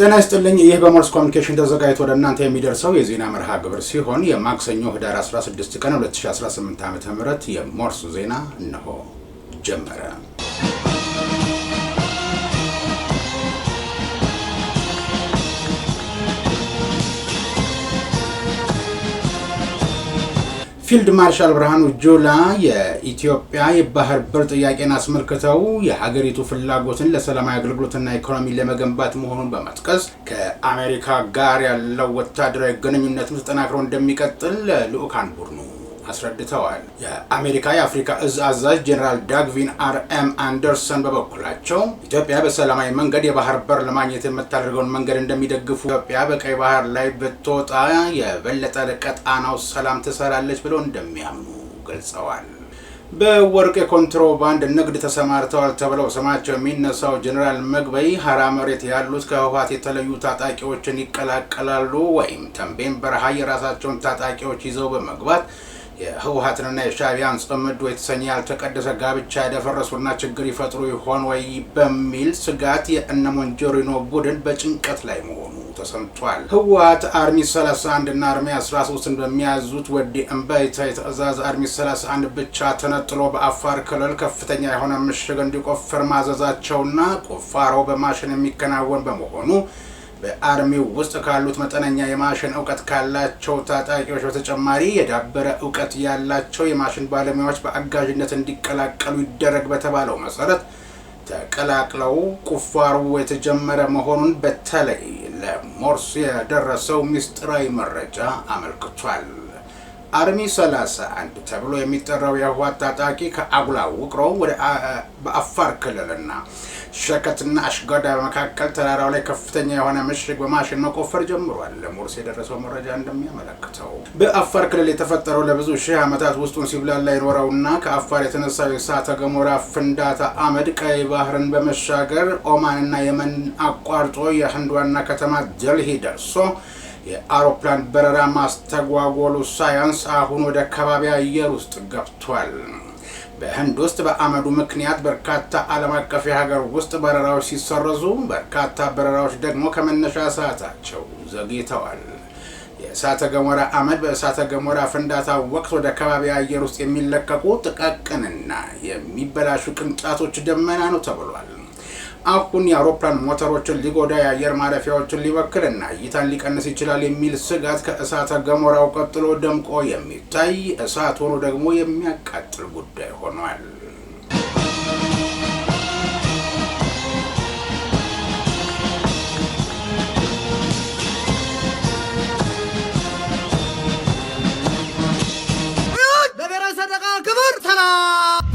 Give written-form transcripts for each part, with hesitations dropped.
ጤና ይስጥልኝ። ይህ በሞርስ ኮሙኒኬሽን ተዘጋጅቶ ወደ እናንተ የሚደርሰው የዜና መርሃ ግብር ሲሆን የማክሰኞ ህዳር 16 ቀን 2018 ዓ.ም የሞርስ ዜና እነሆ ጀመረ። ፊልድ ማርሻል ብርሃኑ ጁላ የኢትዮጵያ የባህር በር ጥያቄን አስመልክተው የሀገሪቱ ፍላጎትን ለሰላማዊ አገልግሎትና ኢኮኖሚ ለመገንባት መሆኑን በመጥቀስ ከአሜሪካ ጋር ያለው ወታደራዊ ግንኙነትም ተጠናክሮ እንደሚቀጥል ለልዑካን ቡድኑ አስረድተዋል። የአሜሪካ የአፍሪካ እዝ አዛዥ ጄኔራል ዳግቪን አርኤም አንደርሰን በበኩላቸው ኢትዮጵያ በሰላማዊ መንገድ የባህር በር ለማግኘት የምታደርገውን መንገድ እንደሚደግፉ፣ ኢትዮጵያ በቀይ ባህር ላይ ብትወጣ የበለጠ ለቀጣናው ሰላም ትሰራለች ብለው እንደሚያምኑ ገልጸዋል። በወርቅ የኮንትሮባንድ ንግድ ተሰማርተዋል ተብለው ስማቸው የሚነሳው ጄኔራል ምግበይ ሀራ መሬት ያሉት ከህወሓት የተለዩ ታጣቂዎችን ይቀላቀላሉ ወይም ተንቤን በረሃ የራሳቸውን ታጣቂዎች ይዘው በመግባት የህወሓትንና የሻዕቢያን ጽምዶ የተሰኘ ያልተቀደሰ ጋብቻ ያደፈረሱና ችግር ይፈጥሩ ይሆን ወይ በሚል ስጋት የእነ ሞንጆሪኖ ቡድን በጭንቀት ላይ መሆኑ ተሰምቷል። ህወሓት አርሚ 31 እና አርሚ 13ን በሚያዙት ወዲ እምባይታ የትዕዛዝ አርሚ 31 ብቻ ተነጥሎ በአፋር ክልል ከፍተኛ የሆነ ምሽግ እንዲቆፍር ማዘዛቸውና ቁፋሮው በማሽን የሚከናወን በመሆኑ በአርሚው ውስጥ ካሉት መጠነኛ የማሽን እውቀት ካላቸው ታጣቂዎች በተጨማሪ የዳበረ እውቀት ያላቸው የማሽን ባለሙያዎች በአጋዥነት እንዲቀላቀሉ ይደረግ በተባለው መሰረት ተቀላቅለው ቁፋሮ የተጀመረ መሆኑን በተለይ ለሞርስ የደረሰው ሚስጥራዊ መረጃ አመልክቷል። አርሚ 31 ተብሎ የሚጠራው የህወሓት ታጣቂ ከአጉላ ውቅሮ ወደ በአፋር ክልልና ሸከትና አሽጋዳ በመካከል ተራራው ላይ ከፍተኛ የሆነ ምሽግ በማሽን መቆፈር ጀምሯል። ለሞርስ የደረሰው መረጃ እንደሚያመለክተው በአፋር ክልል የተፈጠረው ለብዙ ሺህ ዓመታት ውስጡን ሲብላላ የኖረውና ከአፋር የተነሳው የእሳተ ገሞራ ፍንዳታ አመድ ቀይ ባህርን በመሻገር ኦማንና የመን አቋርጦ የህንድ ዋና ከተማ ዴልሂ ደርሶ የአውሮፕላን በረራ ማስተጓጎሉ ሳያንስ አሁን ወደ ከባቢ አየር ውስጥ ገብቷል። በህንድ ውስጥ በአመዱ ምክንያት በርካታ ዓለም አቀፍ የሀገር ውስጥ በረራዎች ሲሰረዙ፣ በርካታ በረራዎች ደግሞ ከመነሻ ሰዓታቸው ዘግይተዋል። የእሳተ ገሞራ አመድ በእሳተ ገሞራ ፍንዳታ ወቅት ወደ ከባቢ አየር ውስጥ የሚለቀቁ ጥቃቅንና የሚበላሹ ቅንጣቶች ደመና ነው ተብሏል። አሁን የአውሮፕላን ሞተሮችን ሊጎዳ የአየር ማረፊያዎችን ሊበክልና እይታን ሊቀንስ ይችላል የሚል ስጋት ከእሳተ ገሞራው ቀጥሎ ደምቆ የሚታይ እሳት ሆኖ ደግሞ የሚያቃጥል ጉዳይ ሆኗል።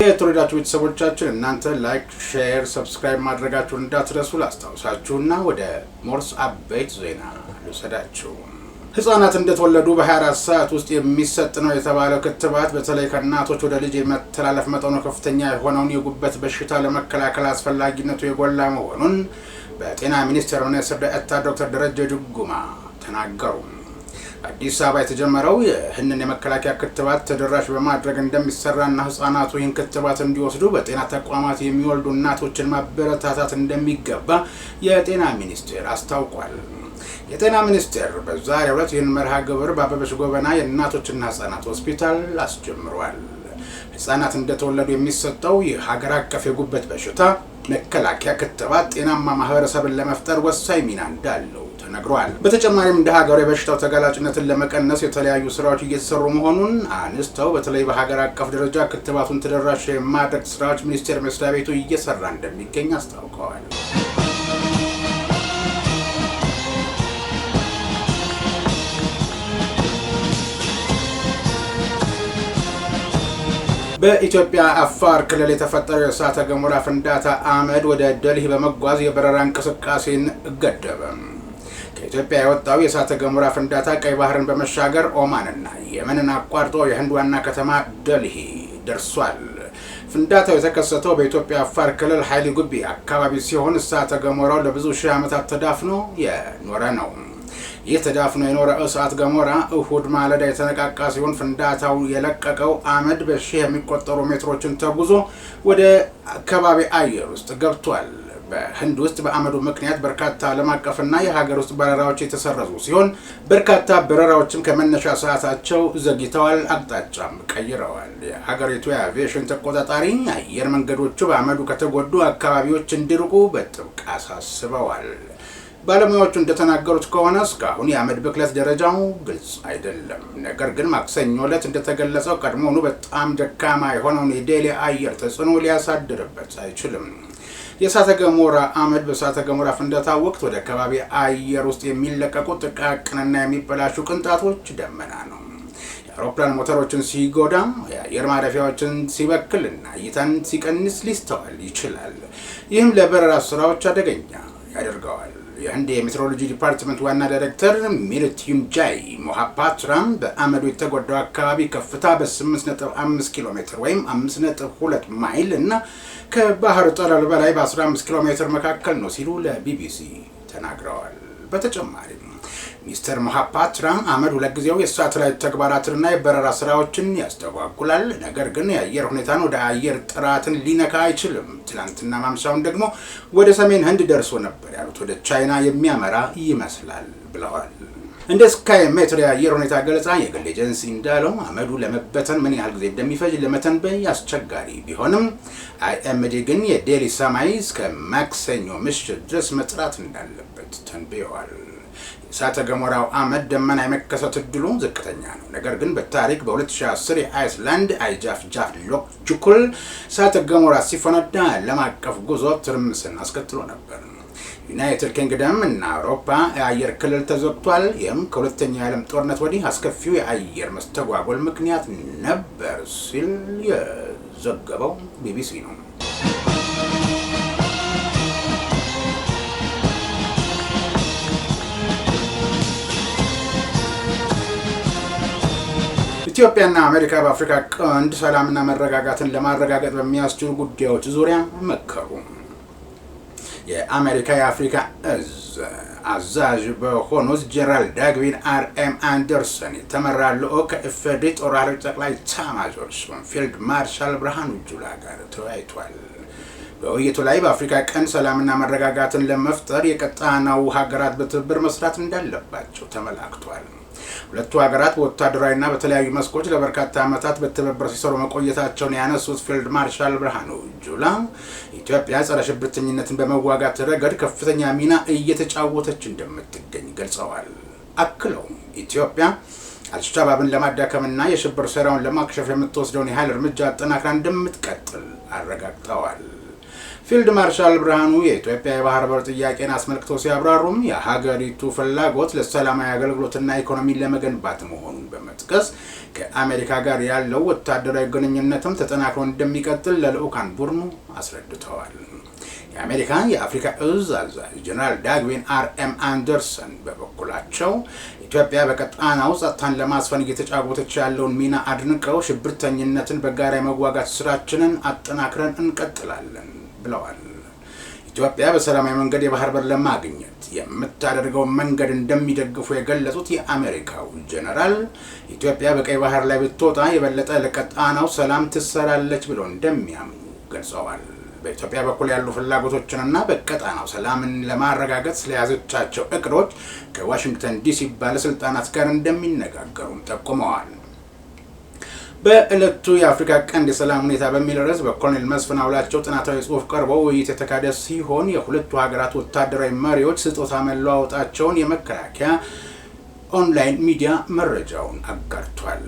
የተወደዳችሁ ቤተሰቦቻችን እናንተ ላይክ፣ ሼር፣ ሰብስክራይብ ማድረጋችሁን እንዳትረሱ ላስታውሳችሁና ወደ ሞርስ አበይት ዜና ልውሰዳችሁ። ህጻናት እንደተወለዱ በ24 ሰዓት ውስጥ የሚሰጥ ነው የተባለው ክትባት በተለይ ከእናቶች ወደ ልጅ የመተላለፍ መጠኑ ከፍተኛ የሆነውን የጉበት በሽታ ለመከላከል አስፈላጊነቱ የጎላ መሆኑን በጤና ሚኒስቴር ሚኒስትር ዴኤታ ዶክተር ደረጀ ዱጉማ ተናገሩ። አዲስ አበባ የተጀመረው ይህንን የመከላከያ ክትባት ተደራሽ በማድረግ እንደሚሰራና ህጻናቱ ይህን ክትባት እንዲወስዱ በጤና ተቋማት የሚወልዱ እናቶችን ማበረታታት እንደሚገባ የጤና ሚኒስቴር አስታውቋል። የጤና ሚኒስቴር በዛሬው ዕለት ይህን መርሃ ግብር በአበበች ጎበና የእናቶችና ህጻናት ሆስፒታል አስጀምሯል። ህጻናት እንደተወለዱ የሚሰጠው የሀገር አቀፍ የጉበት በሽታ መከላከያ ክትባት ጤናማ ማህበረሰብን ለመፍጠር ወሳኝ ሚና እንዳለው ተነግሯል። በተጨማሪም እንደ ሀገር የበሽታው ተጋላጭነትን ለመቀነስ የተለያዩ ስራዎች እየተሰሩ መሆኑን አንስተው በተለይ በሀገር አቀፍ ደረጃ ክትባቱን ተደራሽ የማድረግ ስራዎች ሚኒስቴር መስሪያ ቤቱ እየሰራ እንደሚገኝ አስታውቀዋል። በኢትዮጵያ አፋር ክልል የተፈጠረው የእሳተ ገሞራ ፍንዳታ አመድ ወደ ዴልሂ በመጓዝ የበረራ እንቅስቃሴን ገደበ። ከኢትዮጵያ የወጣው የእሳተ ገሞራ ፍንዳታ ቀይ ባህርን በመሻገር ኦማንና የመንን አቋርጦ የህንድ ዋና ከተማ ዴልሂ ደርሷል። ፍንዳታው የተከሰተው በኢትዮጵያ አፋር ክልል ኃይሊ ጉቢ አካባቢ ሲሆን እሳተ ገሞራው ለብዙ ሺህ ዓመታት ተዳፍኖ የኖረ ነው። ይህ ተዳፍኖ የኖረ እሳተ ገሞራ እሁድ ማለዳ የተነቃቃ ሲሆን ፍንዳታው የለቀቀው አመድ በሺህ የሚቆጠሩ ሜትሮችን ተጉዞ ወደ ከባቢ አየር ውስጥ ገብቷል። በህንድ ውስጥ በአመዱ ምክንያት በርካታ ዓለም አቀፍና የሀገር ውስጥ በረራዎች የተሰረዙ ሲሆን በርካታ በረራዎችም ከመነሻ ሰዓታቸው ዘግይተዋል፣ አቅጣጫም ቀይረዋል። የሀገሪቱ የአቪዬሽን ተቆጣጣሪ አየር መንገዶቹ በአመዱ ከተጎዱ አካባቢዎች እንዲርቁ በጥብቅ አሳስበዋል። ባለሙያዎቹ እንደተናገሩት ከሆነ እስካሁን የአመድ ብክለት ደረጃው ግልጽ አይደለም። ነገር ግን ማክሰኞ ዕለት እንደተገለጸው ቀድሞውኑ በጣም ደካማ የሆነውን የዴሊ አየር ተጽዕኖ ሊያሳድርበት አይችልም። የእሳተ ገሞራ አመድ በእሳተ ገሞራ ፍንዳታ ወቅት ወደ ከባቢ አየር ውስጥ የሚለቀቁ ጥቃቅንና የሚበላሹ ቅንጣቶች ደመና ነው። የአውሮፕላን ሞተሮችን ሲጎዳ፣ የአየር ማረፊያዎችን ሲበክልና እይታን ሲቀንስ ሊስተዋል ይችላል። ይህም ለበረራ ስራዎች አደገኛ ያደርገዋል። የህንድ የሜትሮሎጂ ዲፓርትመንት ዋና ዳይሬክተር ሚርትዩንጃይ ሞሃፓትራም በአመዱ የተጎዳው አካባቢ ከፍታ በ8.5 ኪሎ ሜትር ወይም 5.2 ማይል እና ከባህር ጠለል በላይ በ15 ኪሎ ሜትር መካከል ነው ሲሉ ለቢቢሲ ተናግረዋል። በተጨማሪም ሚስተር ሞሃፓትራ አመድ ለጊዜው የሳተላይት ተግባራትንና የበረራ ስራዎችን ያስተጓጉላል፣ ነገር ግን የአየር ሁኔታን ወደ አየር ጥራትን ሊነካ አይችልም። ትላንትና ማምሻውን ደግሞ ወደ ሰሜን ህንድ ደርሶ ነበር ያሉት ወደ ቻይና የሚያመራ ይመስላል ብለዋል። እንደ ስካይ ሜትር የአየር ሁኔታ ገለጻ የግል ኤጀንሲ እንዳለው አመዱ ለመበተን ምን ያህል ጊዜ እንደሚፈጅ ለመተንበይ አስቸጋሪ ቢሆንም አይኤምዲ ግን የዴሊ ሰማይ እስከ ማክሰኞ ምሽት ድረስ መጥራት እንዳለበት ተንብየዋል። የእሳተ ገሞራው አመድ ደመና የመከሰት እድሉ ዝቅተኛ ነው። ነገር ግን በታሪክ በ2010 የአይስላንድ አይጃፍጃፍሎክጁኩል እሳተ ገሞራ ሲፈነዳ ዓለም አቀፍ ጉዞ ትርምስን አስከትሎ ነበር። ዩናይትድ ኪንግደም እና አውሮፓ የአየር ክልል ተዘግቷል። ይህም ከሁለተኛው የዓለም ጦርነት ወዲህ አስከፊው የአየር መስተጓጎል ምክንያት ነበር ሲል የዘገበው ቢቢሲ ነው። ኢትዮጵያና አሜሪካ በአፍሪካ ቀንድ ሰላምና መረጋጋትን ለማረጋገጥ በሚያስችሉ ጉዳዮች ዙሪያ መከሩ። የአሜሪካ የአፍሪካ እዝ አዛዥ በሆኑት ጀነራል ዳግዊን አርኤም አንደርሰን የተመራ ልዑክ ከኢፌዴሪ ጦር ኃይሎች ጠቅላይ ኤታማዦር ሹም ፊልድ ማርሻል ብርሃኑ ጁላ ጋር ተወያይቷል። በውይይቱ ላይ በአፍሪካ ቀንድ ሰላምና መረጋጋትን ለመፍጠር የቀጣናው ሀገራት በትብብር መስራት እንዳለባቸው ተመላክቷል። ሁለቱ ሀገራት በወታደራዊና በተለያዩ መስኮች ለበርካታ ዓመታት በትብብር ሲሰሩ መቆየታቸውን ያነሱት ፊልድ ማርሻል ብርሃኑ ጁላ ኢትዮጵያ ጸረ ሽብርተኝነትን በመዋጋት ረገድ ከፍተኛ ሚና እየተጫወተች እንደምትገኝ ገልጸዋል። አክለው ኢትዮጵያ አልሻባብን ለማዳከምና የሽብር ሴራውን ለማክሸፍ የምትወስደውን የኃይል እርምጃ አጠናክራ እንደምትቀጥል አረጋግጠዋል። ፊልድ ማርሻል ብርሃኑ የኢትዮጵያ የባህር በር ጥያቄን አስመልክቶ ሲያብራሩም የሀገሪቱ ፍላጎት ለሰላማዊ አገልግሎትና ኢኮኖሚን ለመገንባት መሆኑን በመጥቀስ ከአሜሪካ ጋር ያለው ወታደራዊ ግንኙነትም ተጠናክሮ እንደሚቀጥል ለልዑካን ቡድኑ አስረድተዋል። የአሜሪካ የአፍሪካ እዝ አዛዥ ጀነራል ዳግዊን አርኤም አንደርሰን በበኩላቸው ኢትዮጵያ በቀጣናው ጸጥታን ለማስፈን እየተጫወተች ያለውን ሚና አድንቀው ሽብርተኝነትን በጋራ የመዋጋት ስራችንን አጠናክረን እንቀጥላለን ብለዋል። ኢትዮጵያ በሰላማዊ መንገድ የባህር በር ለማግኘት የምታደርገውን መንገድ እንደሚደግፉ የገለጹት የአሜሪካው ጀነራል ኢትዮጵያ በቀይ ባህር ላይ ብትወጣ የበለጠ ለቀጣናው ሰላም ትሰራለች ብለው እንደሚያምኑ ገልጸዋል። በኢትዮጵያ በኩል ያሉ ፍላጎቶችንና በቀጣናው ሰላምን ለማረጋገጥ ስለያዘቻቸው እቅዶች ከዋሽንግተን ዲሲ ባለስልጣናት ጋር እንደሚነጋገሩም ጠቁመዋል። በዕለቱ የአፍሪካ ቀንድ የሰላም ሁኔታ በሚል ርዕስ በኮሎኔል መስፍን አውላቸው ጥናታዊ ጽሑፍ ቀርበው ውይይት የተካሄደ ሲሆን የሁለቱ ሀገራት ወታደራዊ መሪዎች ስጦታ መለዋወጣቸውን የመከላከያ ኦንላይን ሚዲያ መረጃውን አጋርቷል።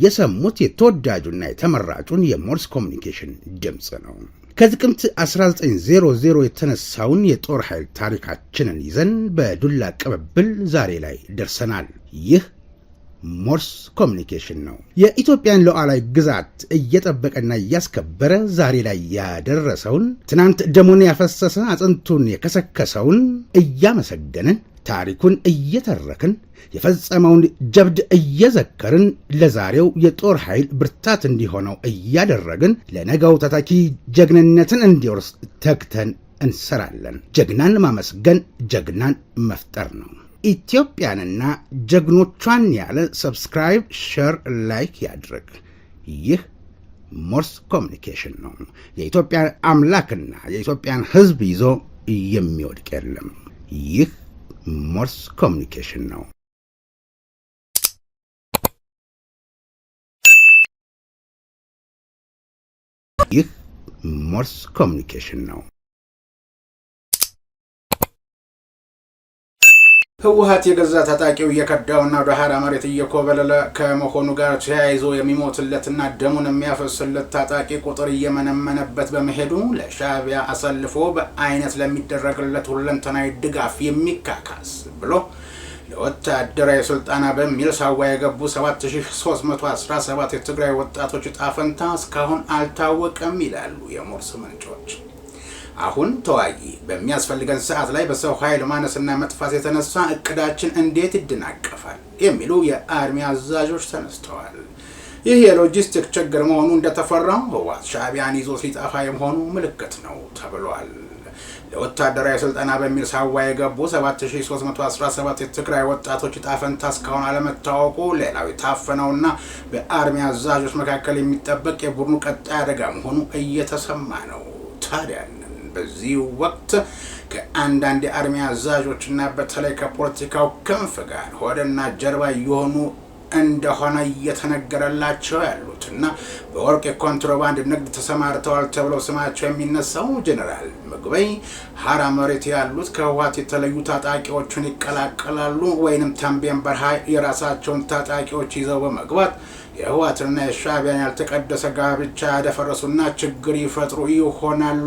የሰሙት የተወዳጁና የተመራጩን የሞርስ ኮሚኒኬሽን ድምጽ ነው። ከጥቅምት 1900 የተነሳውን የጦር ኃይል ታሪካችንን ይዘን በዱላ ቅብብል ዛሬ ላይ ደርሰናል። ይህ ሞርስ ኮሚኒኬሽን ነው። የኢትዮጵያን ሉዓላዊ ግዛት እየጠበቀና እያስከበረ ዛሬ ላይ ያደረሰውን፣ ትናንት ደሙን ያፈሰሰ አጥንቱን የከሰከሰውን እያመሰገንን ታሪኩን እየተረክን የፈጸመውን ጀብድ እየዘከርን ለዛሬው የጦር ኃይል ብርታት እንዲሆነው እያደረግን ለነገው ተተኪ ጀግንነትን እንዲወርስ ተግተን እንሰራለን። ጀግናን ማመስገን ጀግናን መፍጠር ነው። ኢትዮጵያንና ጀግኖቿን ያለ ሰብስክራይብ፣ ሼር፣ ላይክ ያድርግ። ይህ ሞርስ ኮሚኒኬሽን ነው። የኢትዮጵያን አምላክና የኢትዮጵያን ሕዝብ ይዞ የሚወድቅ የለም። ይህ ሞርስ ኮሚኒኬሽን ነው። ይህ ሞርስ ኮሚኒኬሽን ነው። ህወሓት የገዛ ታጣቂው እየከዳውና ወደ ሐራ መሬት እየኮበለለ ከመሆኑ ጋር ተያይዞ የሚሞትለትና ደሙን የሚያፈስለት ታጣቂ ቁጥር እየመነመነበት በመሄዱ ለሻዕቢያ አሳልፎ በአይነት ለሚደረግለት ሁለንተናዊ ድጋፍ የሚካካስ ብሎ ለወታደራዊ ስልጣና በሚል ሳዋ የገቡ 7317 የትግራይ ወጣቶች ጣፈንታ እስካሁን አልታወቀም ይላሉ የሞርስ ምንጮች። አሁን ተዋጊ በሚያስፈልገን ሰዓት ላይ በሰው ኃይል ማነስና መጥፋት የተነሳ እቅዳችን እንዴት ይደናቀፋል የሚሉ የአርሚ አዛዦች ተነስተዋል። ይህ የሎጂስቲክ ችግር መሆኑ እንደተፈራው ህወሓት ሻዕቢያን ይዞ ሲጠፋ የመሆኑ ምልክት ነው ተብሏል። ለወታደራዊ ስልጠና በሚል ሳዋ የገቡ 7317 የትግራይ ወጣቶች ጣፈንታ እስካሁን አለመታወቁ ሌላው የታፈነውና በአርሚ አዛዦች መካከል የሚጠበቅ የቡድኑ ቀጣይ አደጋ መሆኑ እየተሰማ ነው። ታዲያ በዚህ ወቅት ከአንዳንድ የአርሚ አዛዦችና በተለይ ከፖለቲካው ክንፍ ጋር ሆድና ጀርባ የሆኑ እንደሆነ እየተነገረላቸው ያሉትና በወርቅ የኮንትሮባንድ ንግድ ተሰማርተዋል ተብለው ስማቸው የሚነሳው ጀነራል ምግበይ ሐራ መሬት ያሉት ከህወሓት የተለዩ ታጣቂዎችን ይቀላቀላሉ ወይንም ተንቤን በረሃ የራሳቸውን ታጣቂዎች ይዘው በመግባት የህወሓትና የሻዕቢያን ያልተቀደሰ ጋብቻ ያደፈረሱና ችግር ይፈጥሩ ይሆናል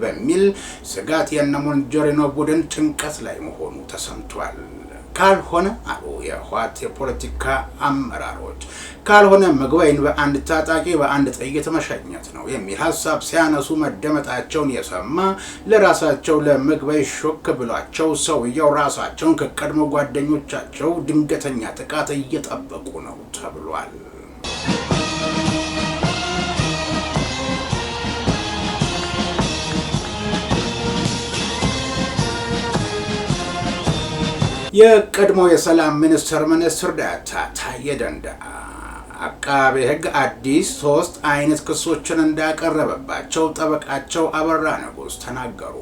በሚል ስጋት የነሞንጆሪኖ ቡድን ጭንቀት ላይ መሆኑ ተሰምቷል። ካልሆነ አሉ የህወሓት የፖለቲካ አመራሮች፣ ካልሆነ ምግበይን በአንድ ታጣቂ በአንድ ጥይት መሸኘት ነው የሚል ሀሳብ ሲያነሱ መደመጣቸውን የሰማ ለራሳቸው ለምግበይ ሾክ ብሏቸው ሰውየው ራሳቸውን ከቀድሞ ጓደኞቻቸው ድንገተኛ ጥቃት እየጠበቁ ነው ተብሏል። የቀድሞ የሰላም ሚኒስትር ዴኤታ ታዬ ደንደአ አቃቤ ሕግ አዲስ 3 አይነት ክሶችን እንዳቀረበባቸው ጠበቃቸው አበራ ንጉስ ተናገሩ።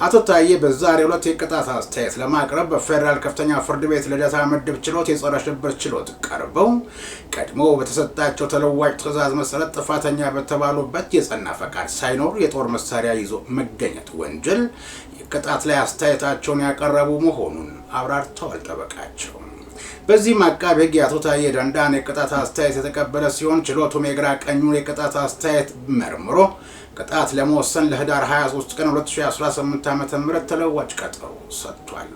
አቶ ታዬ በዛሬው ዕለት የቅጣት አስተያየት ለማቅረብ በፌደራል ከፍተኛ ፍርድ ቤት ልደታ ምድብ ችሎት የጸረ ሽብር ችሎት ቀርበው ቀድሞ በተሰጣቸው ተለዋጭ ትዕዛዝ መሰረት ጥፋተኛ በተባሉበት የጸና ፈቃድ ሳይኖር የጦር መሳሪያ ይዞ መገኘት ወንጀል የቅጣት ላይ አስተያየታቸውን ያቀረቡ መሆኑን አብራርተዋል ጠበቃቸው። በዚህም አቃቤ ሕግ አቶ ታዬ ደንደአን የቅጣት አስተያየት የተቀበለ ሲሆን ችሎቱም የግራ ቀኙን የቅጣት አስተያየት መርምሮ ቅጣት ለመወሰን ለህዳር 23 ቀን 2018 ዓ.ም ተለዋጭ ቀጠሮ ሰጥቷል።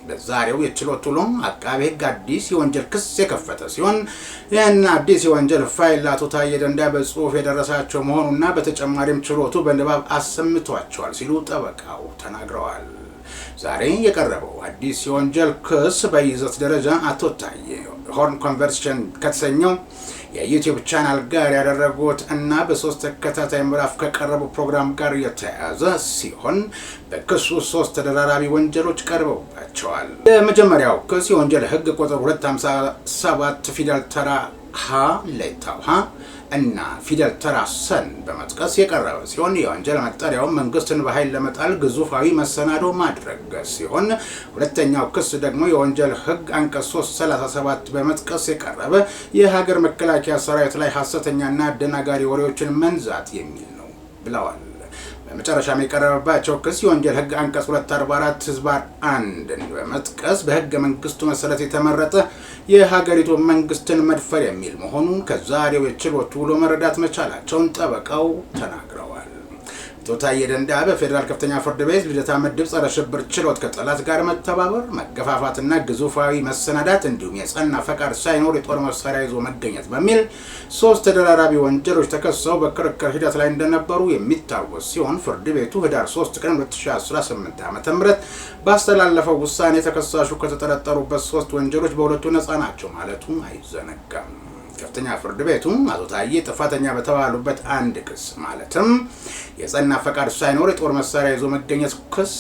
በዛሬው የችሎት ውሎ አቃቤ ሕግ አዲስ የወንጀል ክስ የከፈተ ሲሆን ይህን አዲስ የወንጀል ፋይል አቶ ታዬ ደንደአ በጽሁፍ የደረሳቸው መሆኑና በተጨማሪም ችሎቱ በንባብ አሰምቷቸዋል ሲሉ ጠበቃው ተናግረዋል። ዛሬ የቀረበው አዲስ የወንጀል ክስ በይዘት ደረጃ አቶ ታዬ ሆርን ኮንቨርሴሽን ከተሰኘው የዩቲዩብ ቻናል ጋር ያደረጉት እና በ3 ተከታታይ ምዕራፍ ከቀረቡ ፕሮግራም ጋር የተያያዘ ሲሆን በክሱ 3 ተደራራቢ ወንጀሎች ቀርበውባቸዋል። የመጀመሪያው ክስ የወንጀል ህግ ቁጥር 257 ፊደል ተራ ሀ ሌታው ሀ እና ፊደል ተራ ሰን በመጥቀስ የቀረበ ሲሆን የወንጀል መጠሪያው መንግስትን በኃይል ለመጣል ግዙፋዊ መሰናዶ ማድረግ ሲሆን ሁለተኛው ክስ ደግሞ የወንጀል ህግ አንቀጽ 337 በመጥቀስ የቀረበ የሀገር መከላከያ ሰራዊት ላይ ሐሰተኛና አደናጋሪ ወሬዎችን መንዛት የሚል ነው ብለዋል። በመጨረሻም የቀረበባቸው ክስ የወንጀል ህግ አንቀጽ 244 ህዝባር 1 በመጥቀስ በህገ መንግስቱ መሰረት የተመረጠ የሀገሪቱ መንግስትን መድፈር የሚል መሆኑን ከዛሬው የችሎት ውሎ መረዳት መቻላቸውን ጠበቃው ተናግረዋል። አቶ ታዬ ደንደአ በፌደራል ከፍተኛ ፍርድ ቤት ልደታ ምድብ ጸረ ሽብር ችሎት ከጠላት ጋር መተባበር፣ መገፋፋትና ግዙፋዊ መሰናዳት እንዲሁም የጸና ፈቃድ ሳይኖር የጦር መሳሪያ ይዞ መገኘት በሚል 3 ተደራራቢ ወንጀሎች ተከሰው በክርክር ሂደት ላይ እንደነበሩ የሚታወስ ሲሆን ፍርድ ቤቱ ህዳር 3 ቀን 2018 ዓ.ም ባስተላለፈው ውሳኔ ተከሳሹ ከተጠረጠሩበት 3 ወንጀሎች በሁለቱ ነፃ ናቸው ማለቱ አይዘነጋም። ከፍተኛ ፍርድ ቤቱ አቶ ታዬ ጥፋተኛ በተባሉበት አንድ ክስ ማለትም የጸና ፈቃድ ሳይኖር የጦር መሳሪያ ይዞ መገኘት ክስ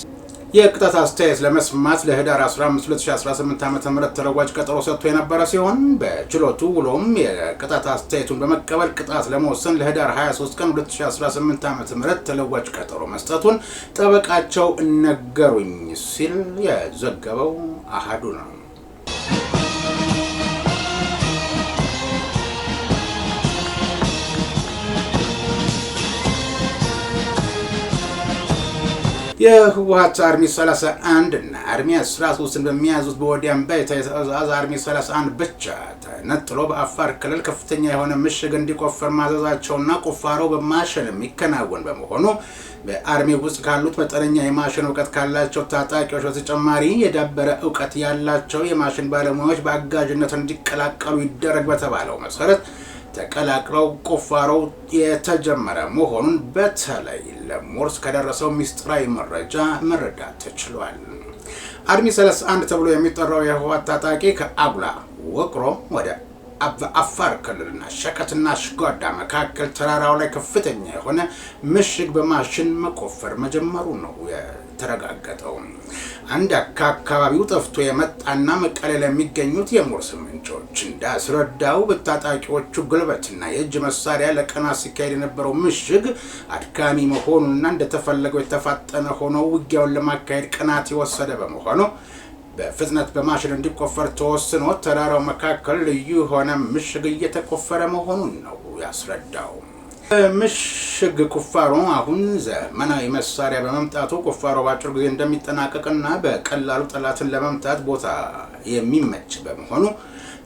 የቅጣት አስተያየት ለመስማት ለህዳር 15 2018 ዓ.ም ተለዋጭ ቀጠሮ ሰጥቶ የነበረ ሲሆን በችሎቱ ውሎም የቅጣት አስተያየቱን በመቀበል ቅጣት ለመወሰን ለህዳር 23 ቀን 2018 ዓ.ም ተለዋጭ ቀጠሮ መስጠቱን ጠበቃቸው ነገሩኝ ሲል የዘገበው አሃዱ ነው። የህወሓት አርሚ 31 እና አርሚ 13 በሚያዙት በወዲያም በተያያዘ አርሚ 31 ብቻ ተነጥሎ በአፋር ክልል ከፍተኛ የሆነ ምሽግ እንዲቆፈር ማዘዛቸውና ቁፋሮው በማሽን የሚከናወን በመሆኑ በአርሚ ውስጥ ካሉት መጠነኛ የማሽን እውቀት ካላቸው ታጣቂዎች በተጨማሪ የዳበረ እውቀት ያላቸው የማሽን ባለሙያዎች በአጋዥነት እንዲቀላቀሉ ይደረግ በተባለው መሰረት ተቀላቅለው ቁፋሮው የተጀመረ መሆኑን በተለይ ለሞርስ ከደረሰው ሚስጥራዊ መረጃ መረዳት ተችሏል። አርሚ 31 ተብሎ የሚጠራው የህወሓት ታጣቂ ከአጉላ ወቅሮ ወደ አፋር ክልልና ሸከትና ሽጓዳ መካከል ተራራው ላይ ከፍተኛ የሆነ ምሽግ በማሽን መቆፈር መጀመሩ ነው የተረጋገጠው። አንድ አካባቢው ጠፍቶ የመጣና መቀሌ ለሚገኙት የሞርስ ምንጮች እንዳስረዳው በታጣቂዎቹ ጉልበትና የእጅ መሳሪያ ለቀናት ሲካሄድ የነበረው ምሽግ አድካሚ መሆኑና እንደተፈለገው የተፋጠነ ሆኖ ውጊያውን ለማካሄድ ቀናት የወሰደ በመሆኑ በፍጥነት በማሽን እንዲቆፈር ተወስኖ ተራራው መካከል ልዩ የሆነ ምሽግ እየተቆፈረ መሆኑን ነው ያስረዳው። ምሽግ ቁፋሮ አሁን ዘመናዊ መሳሪያ በመምጣቱ ቁፋሮ በአጭር ጊዜ እንደሚጠናቀቅና በቀላሉ ጠላትን ለመምታት ቦታ የሚመች በመሆኑ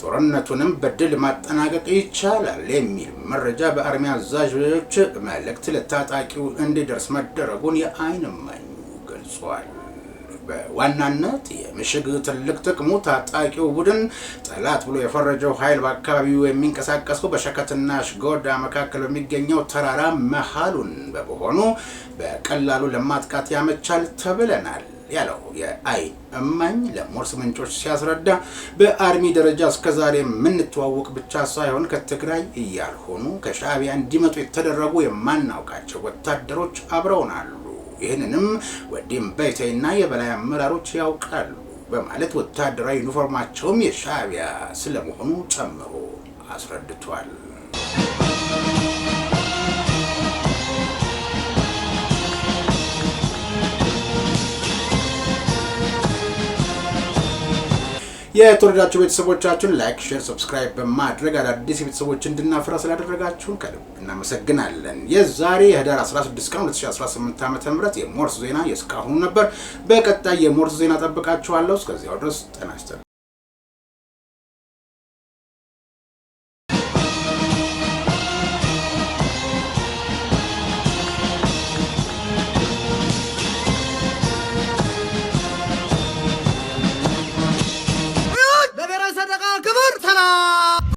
ጦርነቱንም በድል ማጠናቀቅ ይቻላል የሚል መረጃ በአርሚ አዛዦች መልእክት ለታጣቂው እንዲደርስ መደረጉን የዓይን እማኙ ገልጿል። በዋናነት የምሽግ ትልቅ ጥቅሙ ታጣቂው ቡድን ጠላት ብሎ የፈረጀው ኃይል በአካባቢው የሚንቀሳቀሰው በሸከትና ሽጎዳ መካከል በሚገኘው ተራራ መሃሉን በመሆኑ በቀላሉ ለማጥቃት ያመቻል ተብለናል ያለው የዓይን እማኝ ለሞርስ ምንጮች ሲያስረዳ በአርሚ ደረጃ እስከዛሬ የምንተዋወቅ ብቻ ሳይሆን ከትግራይ እያልሆኑ ከሻዕቢያ እንዲመጡ የተደረጉ የማናውቃቸው ወታደሮች አብረውናሉ። ይህንንም ወዲም በይተይና የበላይ አመራሮች ያውቃሉ በማለት ወታደራዊ ዩኒፎርማቸውም የሻዕቢያ ስለመሆኑ ጨምሮ አስረድቷል። የተወደዳችሁ ቤተሰቦቻችን ላይክ፣ ሼር፣ ሰብስክራይብ በማድረግ አዳዲስ ቤተሰቦች እንድናፈራ ስላደረጋችሁን ከልብ እናመሰግናለን። የዛሬ የህዳር 16 ቀን 2018 ዓ.ም የሞርስ ዜና የስካሁኑ ነበር። በቀጣይ የሞርስ ዜና ጠብቃችኋለሁ። እስከዚያው ድረስ ጤና ይስጥልኝ።